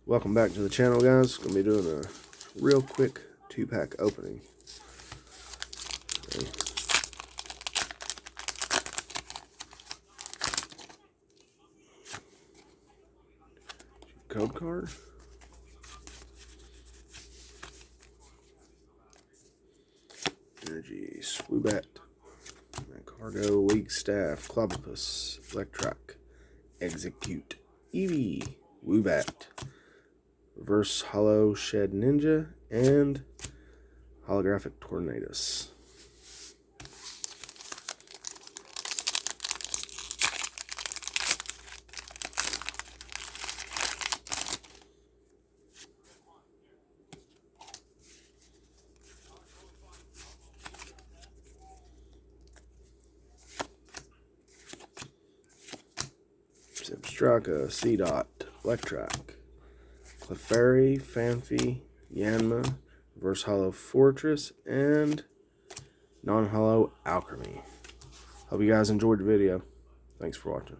Welcome back to the channel, guys. Gonna be doing a real quick 2-pack opening. Okay. Code card. Energy, Swoobat, Cargo, League Staff, Clobopus, Electrak, Execute, Eevee, Woobat, Reverse Hollow Shed Ninja, and Holographic Tornadus. Zebstrika, Seedot, Electrak, Clefairy, Phanpy, Yanma, Reverse Hollow Fortress, and Non-Hollow Alchemy. Hope you guys enjoyed the video. Thanks for watching.